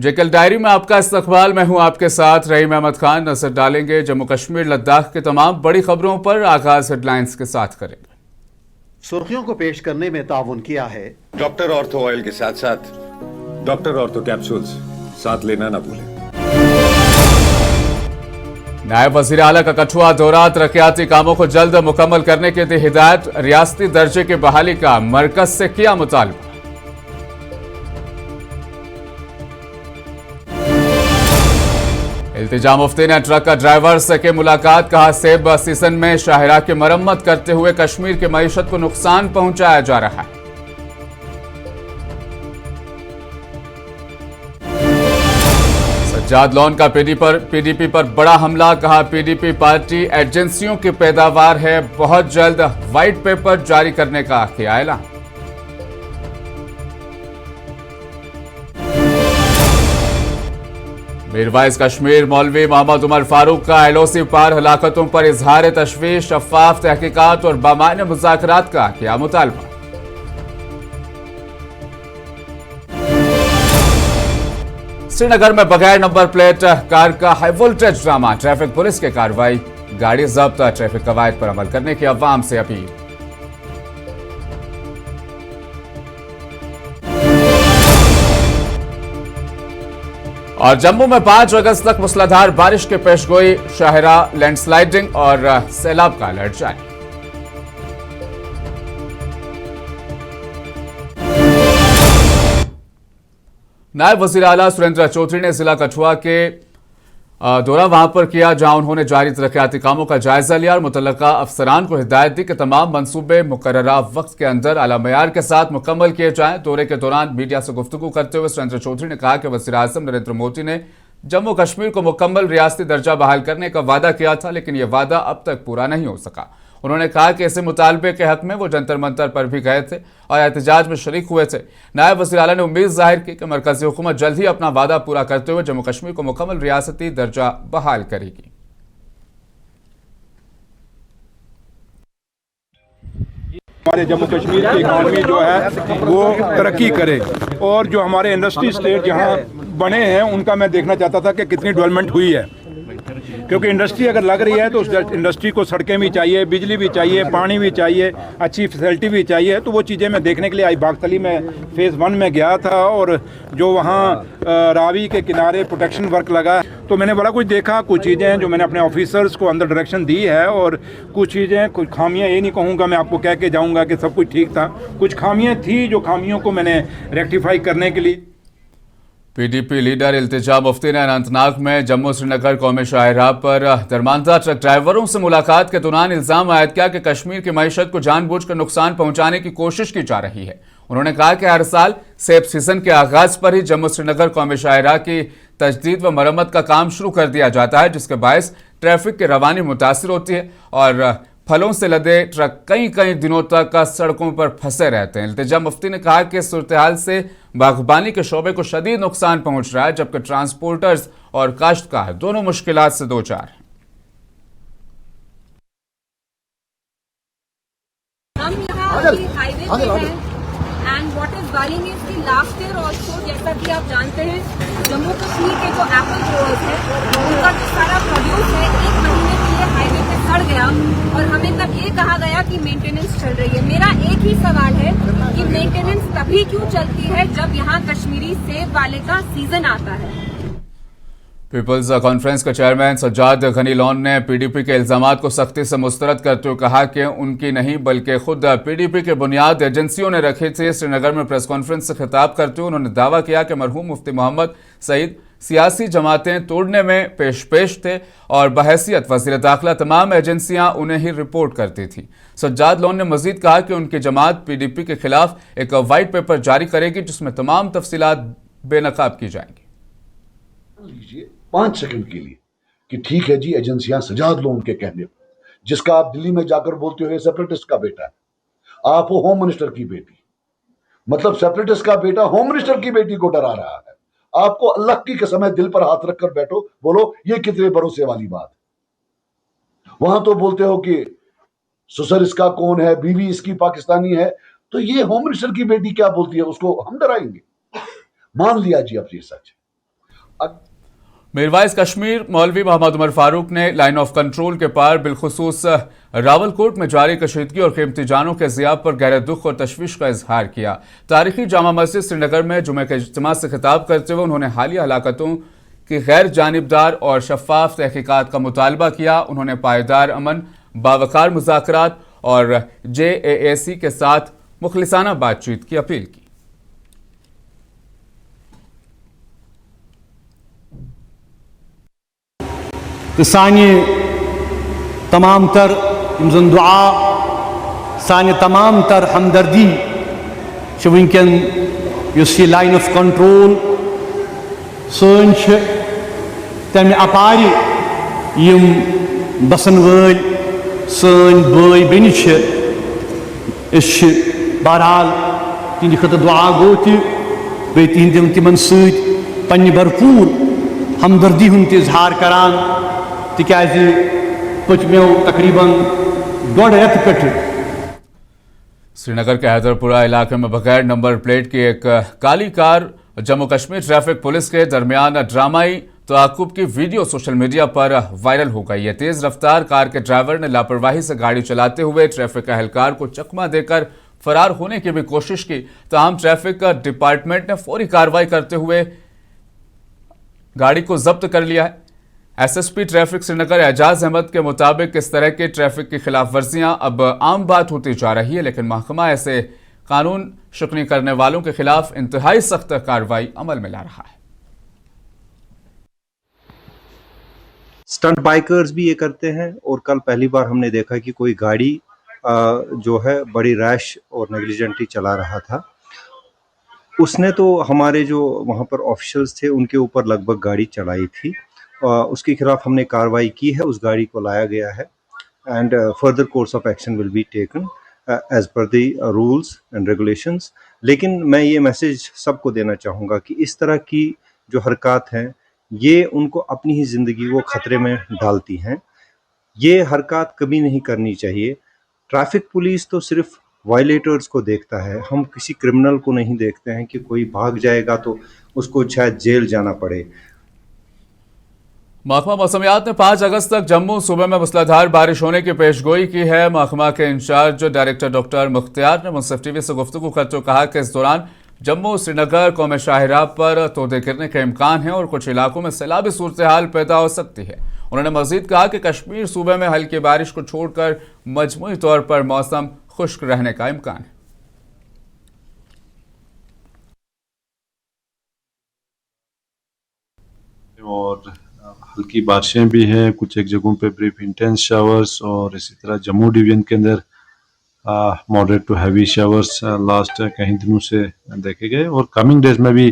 Jekyll diary में आपका इस्तकबाल। मैं हूं आपके साथ रहीम अहमद खान। नजर डालेंगे जम्मू कश्मीर लद्दाख के तमाम बड़ी खबरों पर। आगाज हेडलाइंस के साथ करेंगे। सुर्खियों को पेश करने में ताउन किया है डॉक्टर ऑर्थो ऑयल के साथ साथ डॉक्टर ऑर्थो कैप्सूल्स साथ लेना ना भूलें। नायब वजीर आला का कठुआ दौरा। तरक्याती कामों को जल्द मुकम्मल करने की दी हिदायत। रियासती दर्जे की बहाली का मरकज से किया मुतालबा। इल्तिजा मुफ्ती ने ट्रक का ड्राइवर से की मुलाकात। कहा सेब सीजन में शाहरा की मरम्मत करते हुए कश्मीर की मईशत को नुकसान पहुंचाया जा रहा है। सज्जाद लोन का पीडीपी पर बड़ा हमला। कहा पीडीपी पार्टी एजेंसियों की पैदावार है। बहुत जल्द व्हाइट पेपर जारी करने का किया ऐलान। मीरवाइज कश्मीर मौलवी मोहम्मद उमर फारूक का एलओसी पार हलाकतों पर इजहार तशवीश। शफाफ तहकीकात और बामायने मुज़ाकरात का किया मुतालबा। श्रीनगर में बगैर नंबर प्लेट कार का high voltage drama. Traffic police की कार्रवाई। गाड़ी जब्त। ट्रैफिक कवायद पर अमल करने की अवाम से अपील। और जम्मू में 5 अगस्त तक मूसलाधार बारिश की पेशगोई। शाहरा लैंडस्लाइडिंग और सैलाब का अलर्ट जारी। नायब वजीर आला सुरेंद्र चौधरी ने जिला कठुआ के दौरा वहां पर किया, जहां उन्होंने जारी तरक्याती कामों का जायजा लिया और मुतल्लका अफसरान को हिदायत दी कि तमाम मंसूबे मुकर्ररा वक्त के अंदर आला मयार के साथ मुकम्मल किए जाएं। दौरे के दौरान मीडिया से गुफ्तगू करते हुए सुरेंद्र चौधरी ने कहा कि वज़ीर आज़म नरेंद्र मोदी ने जम्मू कश्मीर को मुकम्मल रियासती दर्जा बहाल करने का वादा किया था, लेकिन यह वादा अब तक पूरा नहीं हो सका। उन्होंने कहा कि ऐसे मुतालबे के हक में वो जंतर मंतर पर भी गए थे और एहतजाज में शरीक हुए थे। नायब वज़ीर आला ने उम्मीद जाहिर की कि मरकजी हुकूमत जल्द ही अपना वादा पूरा करते हुए जम्मू कश्मीर को मुकम्मल रियासती दर्जा बहाल करेगी। हमारे जम्मू कश्मीर की इकॉनमी जो है वो तरक्की करे और जो हमारे इंडस्ट्री स्टेट जहाँ बने हैं उनका मैं देखना चाहता था कि कितनी डेवलपमेंट हुई है, क्योंकि इंडस्ट्री अगर लग रही है तो उस इंडस्ट्री को सड़कें भी चाहिए, बिजली भी चाहिए, पानी भी चाहिए, अच्छी फैसिलिटी भी चाहिए। तो वो चीज़ें मैं देखने के लिए आई बागतली में फ़ेज़ 1 में गया था और जो वहाँ रावी के किनारे प्रोटेक्शन वर्क लगा तो मैंने बड़ा कुछ देखा। कुछ चीज़ें जो मैंने अपने ऑफिसर्स को अंदर डायरेक्शन दी है और कुछ चीज़ें, कुछ खामियाँ ये नहीं कहूँगा मैं आपको कह के जाऊँगा कि सब कुछ ठीक था, कुछ खामियाँ थी जो खामियों को मैंने रेक्टिफाई करने के लिए। पीडीपी लीडर इल्तिजा मुफ्ती ने अनंतनाग में जम्मू श्रीनगर कौमी शाहराह पर दरमानदा ट्रक ड्राइवरों से मुलाकात के दौरान इल्जाम आयद किया कि कश्मीर की मईशत को जानबूझकर नुकसान पहुंचाने की कोशिश की जा रही है। उन्होंने कहा कि हर साल सेब सीजन के आगाज पर ही जम्मू श्रीनगर कौमी शाहराह की तजदीद व मरम्मत का काम शुरू कर दिया जाता है, जिसके बायस ट्रैफिक की रवानी मुतासिर होती है और फलों से लदे ट्रक कई दिनों तक सड़कों पर फंसे रहते हैं। इल्तिजा मुफ्ती ने कहा कि इस सूरत हाल से बागबानी के शोबे को शदीद नुकसान पहुंच रहा है, जबकि ट्रांसपोर्टर्स और काश्तकार दोनों मुश्किलात से दो चार हैं। हम यहाँ हाईवे पे हैं and what is worrying is कि लास्ट ईयर ऑल्सो, जैसा कि आप जानते हैं, जम्मू कश्मीर के जो एप्पल ग्रोअर्स हैं उनका जो सारा प्रोड्यूस है 1 महीने के लिए हाईवे पे सड़ गया और हमें तब ये कहा गया कि मेंटेनेंस चल रही है। मेरा एक ही सवाल है कि मेंटेनेंस तभी क्यों चलती है जब यहाँ कश्मीरी सेब वाले का सीजन आता है। पीपल्स कॉन्फ्रेंस के चेयरमैन सज्जाद गनी लोन ने पीडीपी के इल्जामात को सख्ती से मुस्तरद करते हुए कहा कि उनकी नहीं बल्कि खुद पीडीपी के बुनियाद एजेंसियों ने रखी थी। श्रीनगर में प्रेस कॉन्फ्रेंस से खिताब करते हुए उन्होंने दावा किया कि मरहूम मुफ्ती मोहम्मद सईद सियासी जमातें तोड़ने में पेश थे और बहैसियत वज़ीर दाखिला तमाम एजेंसियां उन्हें ही रिपोर्ट करती थी। सज्जाद लोन ने मजीद कहा कि उनकी जमात पीडीपी के खिलाफ एक वाइट पेपर जारी करेगी जिसमें तमाम तफसीलात बेनकाब की जाएंगी। लीजिए 5 सेकंड के लिए कि ठीक है जी, एजेंसियां सज्जाद लोन के कहने पर, जिसका आप दिल्ली में जाकर बोलते हो सेपरेटिस्ट का बेटा है, आप हो होम मिनिस्टर की बेटी, मतलब सेपरेटिस्ट का बेटा होम मिनिस्टर की बेटी को डरा रहा है। आपको अल्लाह की कसम है, दिल पर हाथ रखकर बैठो, बोलो ये कितने भरोसे वाली बात। वहां तो बोलते हो कि ससुर इसका कौन है, बीवी इसकी पाकिस्तानी है, तो ये होम मिनिस्टर की बेटी क्या बोलती है उसको हम डराएंगे। मान लिया जी अब ये सच है, मीरवाइज कश्मीर मौलवी मोहम्मद उमर फारूक ने लाइन ऑफ कंट्रोल के पार बिलखुसूस रावलकोट में जारी कशीदगी और कीमती जानों के ज़ियाब पर गहरे दुख और तशवीश का इजहार किया। तारीखी जामा मस्जिद श्रीनगर में जुमे के इज्तिमा से खिताब करते हुए उन्होंने हालिया हलाकतों की गैर जानिबदार और शफाफ तहकीकात का मुतालबा किया। उन्होंने पायदार अमन, बावकार मुज़ाकरात और JAAC के साथ मुखलिसाना बातचीत की अपील की। तो सानि तमाम तर यम दुआ सानि तमाम तर हमदर्दी वनकन यह लाइन ऑफ कंट्रोल सन तमें अपार यम बसन वल सन बई बेन बहरहाल तिंद खत दुआ गो बे तिमन सन्न भरपूर हमदर्दी हुंद इजहार करान तिकाज पचमो तकरीबन 1.5 रेत पे श्रीनगर के हैदरपुरा इलाके में बगैर नंबर प्लेट की एक काली car Jammu Kashmir traffic police के दरमियान ड्रामाई तआक्कुब की वीडियो सोशल मीडिया पर वायरल हो गई है। तेज रफ्तार कार के ड्राइवर ने लापरवाही से गाड़ी चलाते हुए ट्रैफिक अहलकार को चकमा देकर फरार होने की भी कोशिश की। तमाम ट्रैफिक डिपार्टमेंट ने फौरी कार्रवाई करते हुए गाड़ी को जब्त कर लिया है। SSP ट्रैफिक श्रीनगर एजाज अहमद के मुताबिक इस तरह के ट्रैफिक की खिलाफ वर्जियां अब आम बात होती जा रही है, लेकिन महकमा ऐसे कानून शिकनी करने वालों के खिलाफ इंतहाई सख्त कार्रवाई अमल में ला रहा है। स्टंट बाइकर्स भी ये करते हैं और कल पहली बार हमने देखा कि कोई गाड़ी जो है बड़ी रैश और नेग्लिजेंटली चला रहा था। उसने तो हमारे जो वहाँ पर ऑफिशियल्स थे उनके ऊपर लगभग गाड़ी चढ़ाई थी। उसके खिलाफ हमने कार्रवाई की है, उस गाड़ी को लाया गया है and further course of action will be taken as per the rules and regulations. लेकिन मैं ये मैसेज सबको देना चाहूँगा कि इस तरह की जो हरकत हैं ये उनको अपनी ही ज़िंदगी को ख़तरे में डालती हैं। ये हरकत कभी नहीं करनी चाहिए। ट्रैफिक पुलिस तो सिर्फ वायलेटर्स को देखता है, हम किसी क्रिमिनल को नहीं देखते हैं कि कोई भाग जाएगा तो उसको शायद जेल जाना पड़े। महकमा मौसमियात ने 5 अगस्त तक जम्मू सूबे में मूसलाधार बारिश होने की पेशगोई की है। महकमा के इंचार्ज डायरेक्टर डॉक्टर मुख्तियार ने मुंसिफ टीवी से गुफ्तगू करते हुए कहा कि इस दौरान जम्मू श्रीनगर कौम शाहिरा पर तोदे गिरने के इम्कान है और कुछ इलाकों में सैलाबी सूरत हाल पैदा हो सकती है। उन्होंने मजीद कहा कि कश्मीर सूबे में हल्की बारिश को छोड़कर मजमूई तौर पर मौसम खुश्क रहने का इम्कान है। और हल्की बारिशें भी हैं, कुछ एक जगहों पे ब्रीफ इंटेंस शावर्स और इसी तरह जम्मू डिवीजन के अंदर moderate to heavy showers last कई दिनों से देखे गए और कमिंग डेज में भी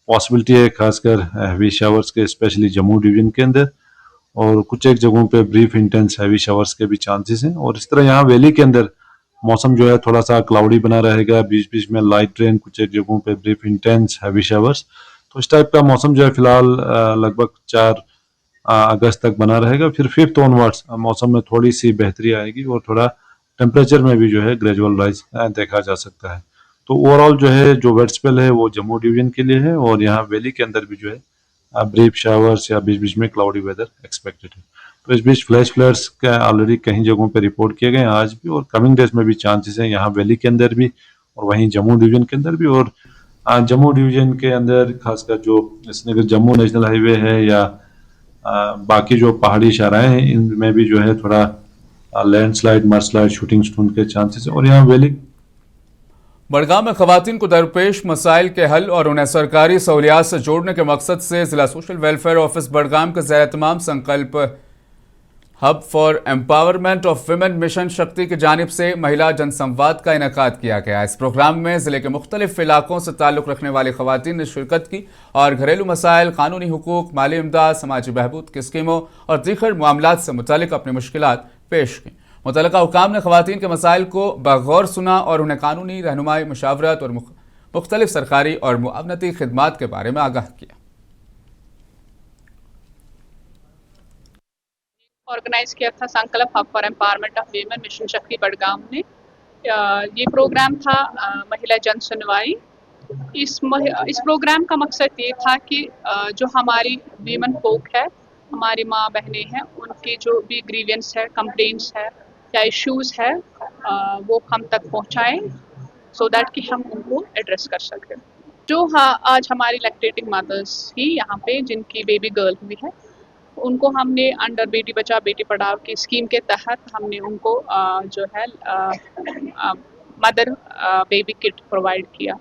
पॉसिबिलिटी है, खासकर हैवी शावर्स के, स्पेशली जम्मू डिवीजन के अंदर और कुछ एक जगहों पे ब्रीफ इंटेंस हैवी शावर्स के भी चांसेस हैं। और इस तरह यहाँ वैली के अंदर मौसम जो है थोड़ा सा क्लाउडी बना रहेगा, बीच बीच में लाइट रेन, कुछ एक जगहों पे ब्रीफ इंटेंस हैवी शावर्स। तो इस टाइप का मौसम जो है फिलहाल लगभग 4 अगस्त तक बना रहेगा। फिर 5th ऑनवर्ड्स मौसम में थोड़ी सी बेहतरी आएगी और थोड़ा टेम्परेचर में भी जो है ग्रेजुअल राइज देखा जा सकता है। तो ओवरऑल जो है जो वेट स्पेल है वो जम्मू डिवीजन के लिए है और यहाँ वैली के अंदर भी जो है ब्रीफ शावर्स या बीच बीच में क्लाउडी वेदर एक्सपेक्टेड है। तो इस बीच फ्लैश फ्लड्स का ऑलरेडी कई जगहों पे रिपोर्ट किए गए आज भी और कमिंग डेज में भी चांसेस हैं, यहाँ वैली के अंदर भी और वहीं जम्मू डिवीजन के अंदर भी। और जम्मू डिवीजन के अंदर खासकर जो श्रीनगर जम्मू नेशनल हाईवे है या बाकी जो पहाड़ी शाहराएं हैं इनमें भी जो है थोड़ा लैंडस्लाइड, मर्सलाइड, शूटिंग स्टोन के चांसेस है। और यहाँ वैली बड़गाम में खवातीन को दरपेश मसाइल के हल और उन्हें सरकारी सहूलियात से जोड़ने के मकसद से जिला सोशल वेलफेयर ऑफिस बड़गाम के ज़ेर तमाम संकल्प hub for empowerment of women mission शक्ति की जानिब से महिला जनसंवाद का इनेकाद किया गया। इस प्रोग्राम में जिले के मुख्तलिफ इलाकों से ताल्लुक़ रखने वाली खवातीन ने शिरकत की और घरेलू मसाइल, कानूनी हुकूक, माली इमदाद, समाजी बहबूद की स्कीमों और दीगर मामलात से मुतालिक अपनी मुश्किलात पेश की। मुतल्लिका हुकाम ने खवातीन के मसाइल को बगौर सुना और उन्हें कानूनी रहनुमाई, मुशावरत और मुख्तलिफ सरकारी और मुआवनती खिदमात के बारे में आगाह किया। ऑर्गेनाइज किया था संकल्प hub for empowerment of women mission शक्ति बड़गाम ने। ये प्रोग्राम था महिला जन सुनवाई इस प्रोग्राम का मकसद ये था कि जो हमारी वीमेन folk है, हमारी माँ बहनें हैं, उनके जो भी ग्रीवेंस है, कंप्लेंट्स है या इश्यूज है, वो हम तक पहुँचाएं सो दैट कि हम उनको एड्रेस कर सकें। जो आज हमारी लैक्टेटिंग मदर्स ही यहाँ पे जिनकी बेबी गर्ल हुई है, उनको हमने अंडर बेटी बचाओ बेटी पढ़ाओ की स्कीम के तहत हमने उनको जो है मदर बेबी किट प्रोवाइड किया।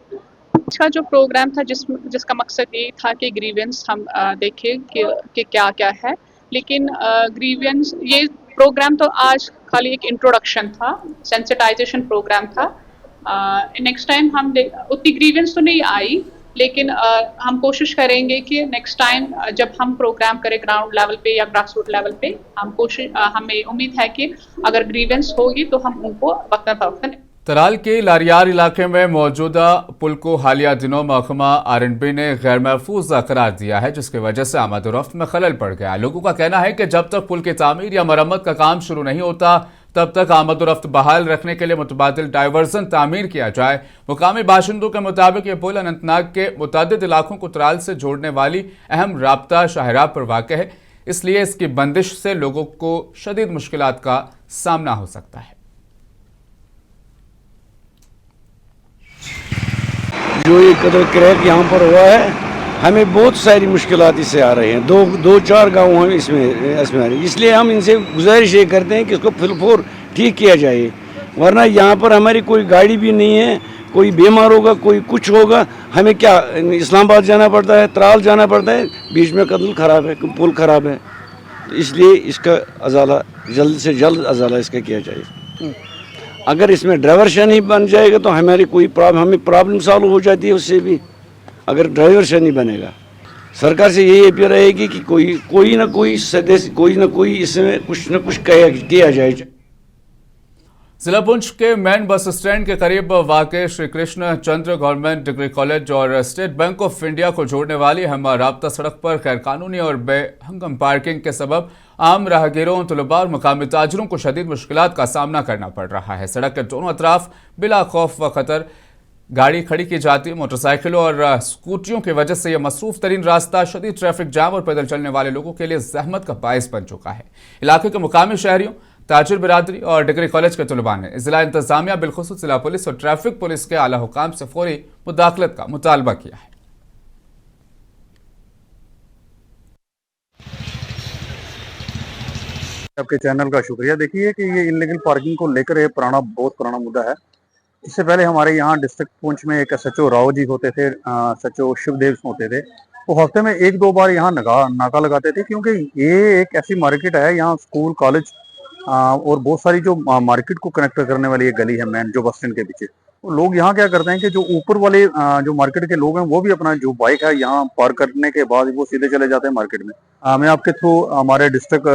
इसका जो प्रोग्राम था जिसका मकसद ये था कि ग्रीवेंस हम देखें कि क्या क्या है, लेकिन ग्रीवेंस ये प्रोग्राम तो आज खाली एक इंट्रोडक्शन था, सेंसिटाइजेशन प्रोग्राम था। नेक्स्ट टाइम हम उतनी ग्रीवेंस तो नहीं आई, लेकिन हम कोशिश करेंगे कि नेक्स्ट टाइम जब हम प्रोग्राम करें ग्राउंड लेवल पे या ग्रास रूट लेवल पे, हमें उम्मीद है कि अगर ग्रीवेंस होगी तो हम उनको वक्तन तराल के लारियार इलाके में मौजूदा पुल को हालिया दिनों महकमा R&B ने गैर महफूज करार दिया है, जिसकी वजह से आमद-ओ-रफ्त में खलल पड़ गया। लोगों का कहना है कि जब तक पुल की तामीर या मरम्मत का काम शुरू नहीं होता तब तक आमद-ओ-रफ्त बहाल रखने के लिए मुतबादिल डायवर्जन तामीर किया जाए। मुकामी बाशिंदों के मुताबिक ये पुल अनंतनाग के मुतअद्दिद इलाकों को तराल से जोड़ने वाली अहम राब्ता शाहराह पर वाक़ है, इसलिए इसकी बंदिश से लोगों को शदीद मुश्किलात का सामना हो सकता है। जो ये कदर क्रैक यहाँ पर हुआ है, हमें बहुत सारी मुश्किलात इससे आ रही हैं। दो चार गाँव हम इसमें आ रहे हैं, इसलिए हम इनसे गुजारिश ये करते हैं कि इसको फिलफोर ठीक किया जाए, वरना यहाँ पर हमारी कोई गाड़ी भी नहीं है, कोई बीमार होगा, कोई कुछ होगा, हमें क्या इस्लामाबाद जाना पड़ता है, तराल जाना पड़ता है, बीच में कदल ख़राब है, पुल ख़राब है, तो इसलिए इसका अजाला जल्द से जल्द अजाला इसका किया जाए। अगर इसमें डाइवर्शन ही बन जाएगा तो हमारी हमें प्रॉब्लम सॉल्व हो जाती है उससे भी। अगर डाइवर्शन ही बनेगा, सरकार से यही अपील रहेगी कि कोई ना कोई सदस्य, कोई ना कोई इसमें कुछ न कुछ किया जाए। जिला पुंछ के मेन बस स्टैंड के करीब वाक़ श्री कृष्ण चंद्र गवर्नमेंट डिग्री कॉलेज और स्टेट बैंक ऑफ इंडिया को जोड़ने वाली हम राब्ता सड़क पर गैरकानूनी और बेहंगम पार्किंग के सबब आम राहगीरों, तलबा और मकामी ताजरों को शदीद मुश्किलात का सामना करना पड़ रहा है। सड़क के दोनों अतराफ बिला खौफ व खतर गाड़ी खड़ी की जाती है। मोटरसाइकिलों और स्कूटियों की वजह से यह मसरूफ तरीन रास्ता शदीद ट्रैफिक जाम और पैदल चलने वाले लोगों के लिए जहमत का बायस बन चुका है। इलाके के मुकामी शहरियों, ताजिर बिरादरी और डिग्री कॉलेज के तलबा ने जिला इंतजामिया बिलखुसूस जिला पुलिस और ट्रैफिक पुलिस के आला हुकाम से फौरी मुदाखलत का मुतालबा किया है। आपके चैनल का शुक्रिया। देखिए कि ये इलीगल पार्किंग को लेकर ये बहुत पुराना मुद्दा है। इससे पहले हमारे यहाँ डिस्ट्रिक्ट पुंछ में एक SHO राव जी होते थे, SHO शिवदेव होते थे, वो हफ्ते में 1-2 बार यहाँ नाका लगाते थे, क्योंकि ये एक ऐसी मार्केट है, यहाँ स्कूल, कॉलेज और बहुत सारी जो मार्केट को कनेक्ट करने वाली ये गली है मेन, जो बस स्टैंड के पीछे। तो लोग यहाँ क्या करते हैं कि जो ऊपर वाले जो मार्केट के लोग हैं वो भी अपना जो बाइक है यहाँ पार्क करने के बाद वो सीधे चले जाते हैं मार्केट में। मैं आपके थ्रू हमारे डिस्ट्रिक्ट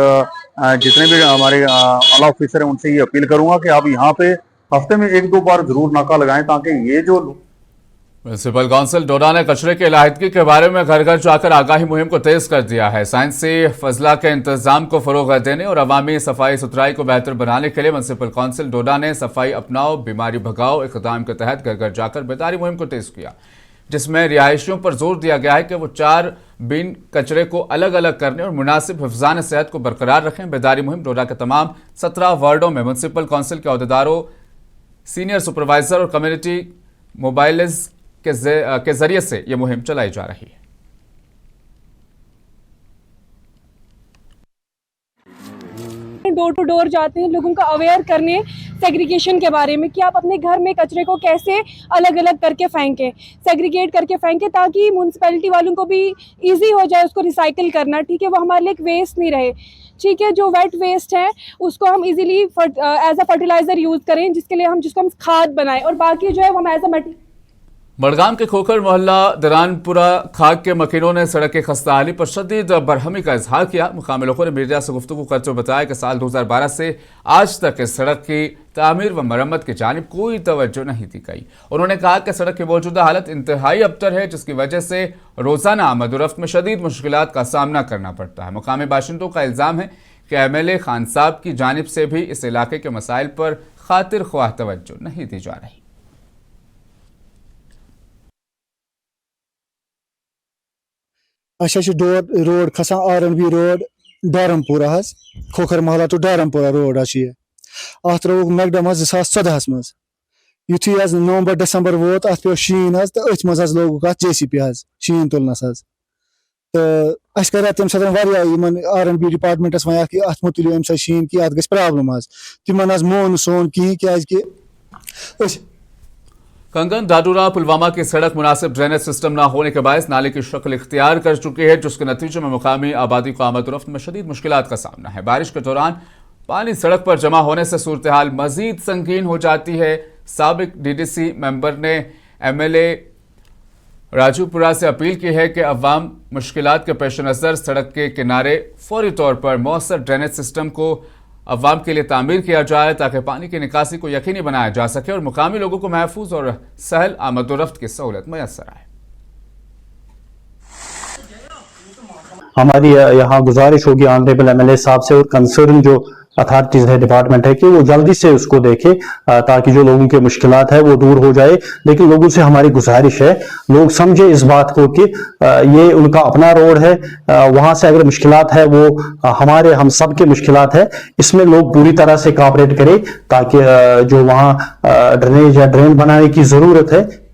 जितने भी हमारे आला ऑफिसर हैं उनसे ये अपील करूंगा कि आप यहाँ पे हफ्ते में 1-2 बार जरूर नाका लगाएं, ताकि ये जो म्यूनसिपल काउंसिल डोडा ने कचरे की लाहिदगी के बारे में घर घर जाकर आगाही मुहिम को तेज कर दिया है। साइंसी फजला के इंतजाम को फरोग देने और अवामी सफाई सुथराई को बेहतर बनाने के लिए म्यूनसिपल काउंसिल डोडा ने सफाई अपनाओ बीमारी भगाओ इक़दाम के तहत घर घर जाकर बेदारी मुहिम को तेज किया, जिसमें रिहायशियों पर जोर दिया गया है कि वो 4 बिन कचरे को अलग अलग करने और मुनासिब हिफ्ज़ान सेहत को बरकरार रखें। बेदारी मुहिम डोडा के तमाम 17 वार्डों में म्यूनसिपल काउंसिल के अहदेदारों, सीनियर सुपरवाइजर और कम्युनिटी मोबाइल्स के जरिए से यह मुहिम चलाई जा रही है। डोर टू डोर जाते हैं लोगों को अवेयर करने सेग्रीगेशन के बारे में कि आप अपने घर में कचरे को कैसे अलग अलग करके फेंकें, सेग्रीगेट करके फेंकें, ताकि म्यूनसिपैलिटी वालों को भी इजी हो जाए उसको रिसाइकिल करना। ठीक है, वो हमारे लिए एक वेस्ट नहीं रहे। ठीक है, जो वेट वेस्ट है उसको हम easily as a fertiliser use करें, जिसको हम खाद बनाएं, और बाकी जो है वो हम एज अ मटेरियल। बड़गाम के खोखर मोहल्ला दरानपुरा खाक के मकीनों ने सड़क की खस्ताहाली पर शदीद बरहमी का इजहार किया। मुकामी लोगों ने मीडिया से गुफ्तगू करते हुए बताया कि साल 2012 से आज तक इस सड़क की तामीर व मरम्मत की जानिब कोई तवज्जो नहीं दी गई। उन्होंने कहा कि सड़क की मौजूदा हालत इंतहाई अबतर है, जिसकी वजह से रोजाना आमद-ओ-रफ्त में शदीद मुश्किलात का सामना करना पड़ता है। मुकामी बाशिंदों का इल्ज़ाम है कि MLA खान साहब की जानिब से भी इस इलाके के मसाइल पर खातिर ख्वाह तवज्जो नहीं दी जा रही। अच्छा डोर रोड खसान RNB रोड डारमपुरा खोखर महला टू डारमपुरा रोड अत रोग मैकडम 2014 मज युथी नवंबर दिसंबर वोत अत पे शीन तो अथ मज लोग JCP शीन तुलनस तो अस कर तम साथ RNB डिपार्टमेंटस वन कि अत मो तुलो अम शीन कि अत गई प्रॉब्लम तिमन मोन सोन कहीं क्या कंगन डाडूरा पुलवामा की सड़क मुनासिब ड्रेनेज सिस्टम न होने के बायस नाले की शक्ल इख्तियार कर चुकी है, जिसके नतीजे में मुकामी आबादी को आमद-ओ-रफ्त में शदीद मुश्किलात का सामना है। बारिश के दौरान पानी सड़क पर जमा होने से सूरत हाल मजीद संगीन हो जाती है। साबिक DDC मेंबर ने MLA राजूपुरा से अपील की है कि अवाम मुश्किलात के पेश नज़र सड़क के किनारे फौरी तौर पर मौसर ड्रेनेज सिस्टम को अवाम के लिए तामीर किया जाए ताकि पानी की निकासी को यकीनी बनाया जा सके और मुकामी लोगों को महफूज और सहल आमद-ओ-रफ्त की सहूलत मैसर आए। हमारी यहाँ गुजारिश होगी ऑनरेबल MLA साहब से और कंसर्न जो अथॉरिटीज है, डिपार्टमेंट है, कि वो जल्दी से उसको देखे ताकि जो लोगों की मुश्किलात है वो दूर हो जाए। लेकिन लोगों से हमारी गुजारिश है लोग समझे इस बात को कि ये उनका अपना रोड है, वहां से अगर मुश्किलात है वो हम सब के मुश्किलात है, इसमें लोग पूरी तरह से कोऑपरेट करें ताकि जो वहां ड्रेनेज या ड्रेन बनाने की जरूरत है।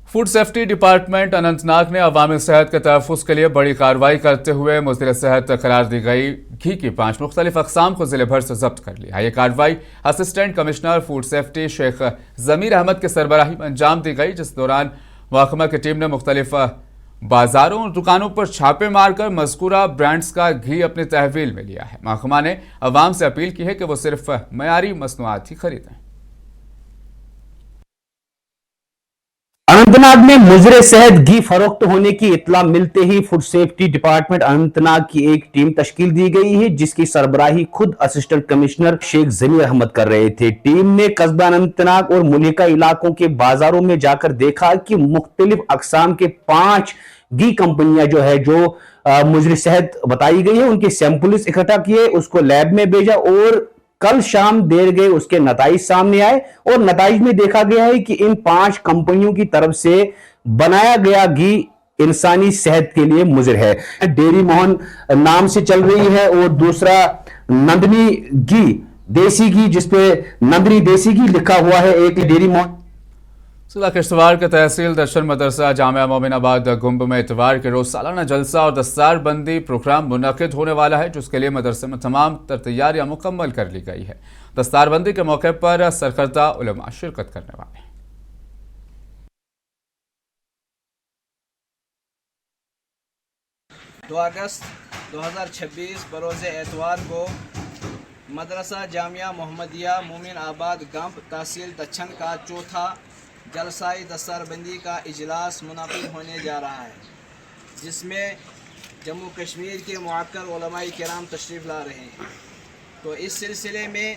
फूड सेफ्टी डिपार्टमेंट अनंतनाग ने अवामी सेहत के तहफ़्फ़ुज़ के लिए बड़ी कार्रवाई करते हुए मुज़िर सेहत करार दी गई घी की 5 मुख्तलिफ अक़साम को ज़िले भर से जब्त कर लिया। ये कार्रवाई assistant commissioner food safety Sheikh Zameer Ahmed के सरबराही में अंजाम दी गई, जिस दौरान महकमा की टीम ने मुख्तलिफ बाजारों और दुकानों पर छापे मारकर मज़कूरा ब्रांड्स का घी अपनी तहवील में लिया है। महकमा ने अवाम से अपील की है कि वो सिर्फ मयारी मसनूआत ही खरीदें। अनंतनाग में मुजरे सेहत घी फरोख्त होने की इत्तला मिलते ही फूड सेफ्टी डिपार्टमेंट अनंतनाग की एक टीम तश्कील दी गई है, जिसकी सरबराही खुद असिस्टेंट कमिश्नर शेख ज़मीर अहमद कर रहे थे। टीम ने कस्बा अनंतनाग और मुलिका इलाकों के बाजारों में जाकर देखा कि मुख्तलिफ अकसाम के 5 घी कंपनियां जो मुजरे सेहत बताई गई है उनके सैंपल्स इकट्ठा किए, उसको लैब में भेजा और कल शाम देर गए उसके नताइज सामने आए और नताइज में देखा गया है कि इन 5 कंपनियों की तरफ से बनाया गया घी इंसानी सेहत के लिए मुज़िर है। डेयरी मोहन नाम से चल रही है और दूसरा नंदनी घी देसी घी, जिसपे नंदनी देसी घी लिखा हुआ है। एक डेयरी मोहन जिला किश्तवाड़ के तहसील दर्शन मदरसा जामिया मोमिनाबाद गुम्ब में इतवार के रोज सालाना जलसा और दस्तार बंदी प्रोग्राम मुनक़िद होने वाला है, जिसके लिए मदरसे में तमाम तैयारियां मुकम्मल कर ली गई है। दस्तार बंदी के मौके पर सरकर्दा उलमा शिरकत करने वाले हैं। 2 अगस्त 2026 बरोज़ एतवार को मदरसा जामिया मोहम्मदिया मोमिन आबाद गंब तहसील दच्छन का चौथा जलसाई दस्तारबंदी का इजलास मुनक़िद होने जा रहा है, जिसमें जम्मू कश्मीर के मुअक्कर उलमाए किराम तशरीफ़ ला रहे हैं। तो इस सिलसिले में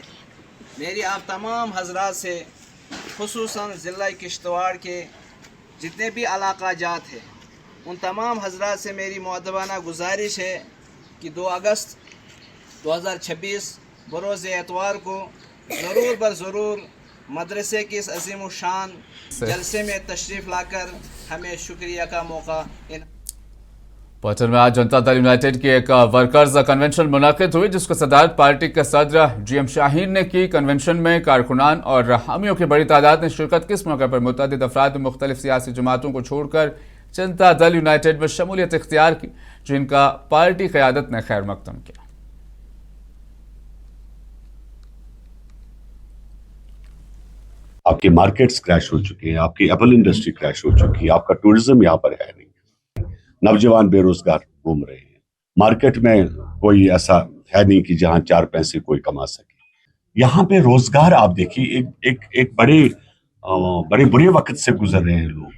मेरी आप तमाम हज़रात से खुसूसन ज़िला किश्तवाड़ के जितने भी इलाक़ा जात हैं उन तमाम हज़रात से मेरी मुअद्दबाना गुजारिश है कि 2 अगस्त 2026 बरोज़ एतवार को ज़रूर बर ज़रूर मदरसे के इस अजीम शान जलसे में तशरीफ़ लाकर हमें शुक्रिया का मौका। पटन में आज जनता दल यूनाइटेड की एक वर्कर्स कन्वेंशन मुनक़िद हुई, जिसको सदारत पार्टी के सदर GM शाहीन ने की। कन्वेंशन में कारकुनान और हामियों की बड़ी तादाद ने शिरकत की। इस मौके पर मुतअद्दिद अफराद ने मुख्तलिफ सियासी जमातों को छोड़कर जनता दल यूनाइटेड में शमूलियत इख्तियार की, जिनका पार्टी क़यादत ने खैर मकदम किया। आपके मार्केट्स क्रैश हो चुके हैं, आपकी एप्पल इंडस्ट्री क्रैश हो चुकी है, आपका टूरिज्म यहाँ पर है नहीं, नौजवान बेरोजगार घूम रहे हैं, मार्केट में कोई ऐसा है नहीं कि जहाँ 4 पैसे कोई कमा सके। यहाँ पे रोजगार आप देखिए एक बड़े बुरे वक्त से गुजर रहे हैं लोग।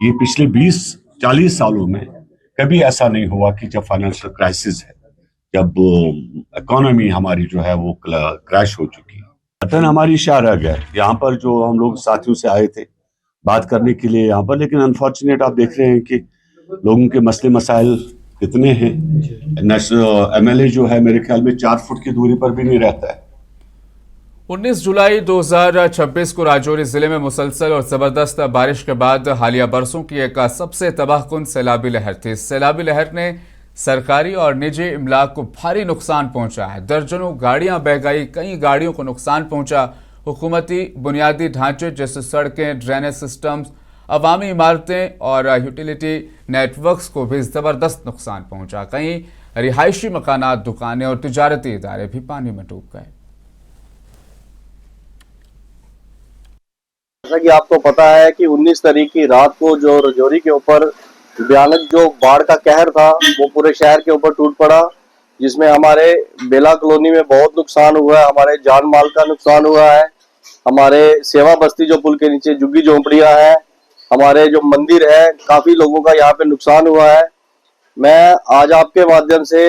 ये पिछले 20-40 सालों में कभी ऐसा नहीं हुआ कि जब फाइनेंशियल क्राइसिस है, जब इकोनॉमी हमारी जो है वो क्रैश हो चुकी है। वतन हमारी शाहरग है, यहाँ पर जो हम लोग साथियों से आए थे बात करने के लिए यहाँ पर, लेकिन अनफॉर्चुनेट आप देख रहे हैं कि लोगों के मसले मसाइल कितने हैं। MLA जो है मेरे ख्याल में 4 फुट की दूरी पर भी नहीं रहता है। 19 जुलाई 2026 को राजौरी जिले में मुसलसल और जबरदस्त बारिश के बाद हालिया बरसों की एक सबसे तबाहकुन सैलाबी लहर थी। सैलाबी लहर ने सरकारी और निजी इमलाक को भारी नुकसान पहुंचा है। दर्जनों गाड़ियां बह गई, कई गाड़ियों को नुकसान पहुंचा। हुकूमती बुनियादी ढांचे जैसे सड़कें, ड्रेनेज सिस्टम्स, अवामी इमारतें और यूटिलिटी नेटवर्क्स को भी जबरदस्त नुकसान पहुंचा। कई रिहायशी मकानात, दुकानें और तिजारती इदारे भी पानी में डूब गए। जैसा कि आपको पता है कि 19 तारीख की रात को जो राजौरी के ऊपर भयानक जो बाढ़ का कहर था वो पूरे शहर के ऊपर टूट पड़ा, जिसमें हमारे बेला कॉलोनी में बहुत नुकसान हुआ है, हमारे जान माल का नुकसान हुआ है, हमारे सेवा बस्ती जो पुल के नीचे झुग्गी झोंपड़ियां है, हमारे जो मंदिर है, काफी लोगों का यहाँ पे नुकसान हुआ है। मैं आज आपके माध्यम से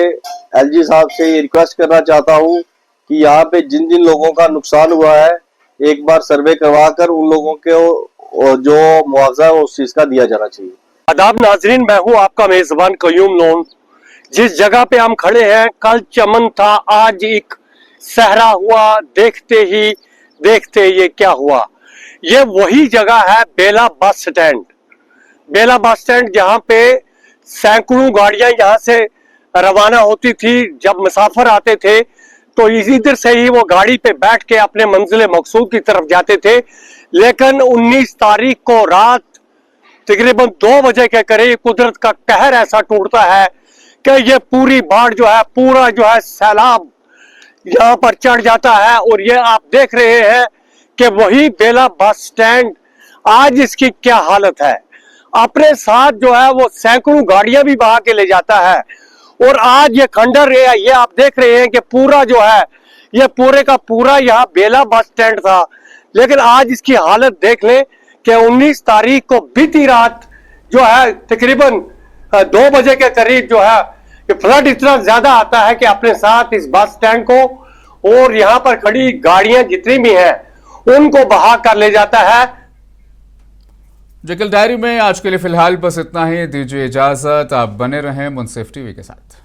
एलजी साहब से ये रिक्वेस्ट करना चाहता हूँ कि यहाँ पे जिन जिन लोगों का नुकसान हुआ है एक बार सर्वे करवा कर उन लोगों के जो मुआवजा है उस चीज का दिया जाना चाहिए। आदाब नाजरीन, मैं हूँ आपका मेजबान कयूम लोन। जिस जगह पे हम खड़े हैं, कल चमन था, आज एक सहरा हुआ। देखते ये क्या हुआ। ये वही जगह है बेला बस स्टैंड। बेला बस स्टैंड जहाँ पे सैकड़ों गाड़ियां यहाँ से रवाना होती थी। जब मुसाफिर आते थे तो इधर से ही वो गाड़ी पे बैठ के अपने मंजिल मकसूद की तरफ जाते थे। लेकिन 19 तारीख को रात तकरीबन 2 बजे के करीब कुदरत का कहर ऐसा टूटता है कि ये पूरी बाढ़ जो है, पूरा जो है सैलाब यहाँ पर चढ़ जाता है। और ये आप देख रहे हैं कि वही बेला बस स्टैंड आज इसकी क्या हालत है। अपने साथ जो है वो सैकड़ों गाड़ियां भी बहा के ले जाता है। और आज ये खंडर ये आप देख रहे हैं कि पूरा जो है ये पूरे का पूरा यहाँ बेला बस स्टैंड था। लेकिन आज इसकी हालत देख लें कि 19 तारीख को बीती रात जो है तकरीबन 2 बजे के करीब जो है ये फ्लड इतना ज्यादा आता है कि अपने साथ इस बस स्टैंड को और यहाँ पर खड़ी गाड़ियां जितनी भी हैं उनको बहा कर ले जाता है। जकल डायरी में आज के लिए फिलहाल बस इतना ही। दीजिए इजाजत। आप बने रहें मुंसिफ टीवी के साथ।